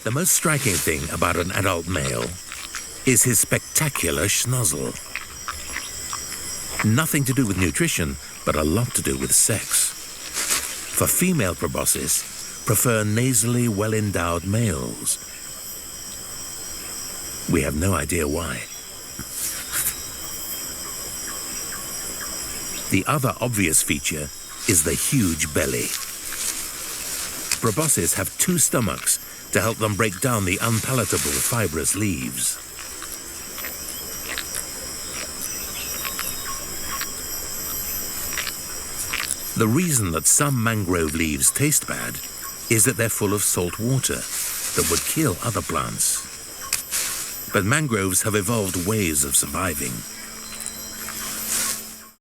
The most striking thing about an adult male is his spectacular schnozzle. Nothing to do with nutrition, but a lot to do with sex. For female proboscis prefer nasally well-endowed males. We have no idea why. The other obvious feature is the huge belly. Proboscis have 2 stomachs to help them break down the unpalatable fibrous leaves. The reason that some mangrove leaves taste bad is that they're full of salt water that would kill other plants. But mangroves have evolved ways of surviving.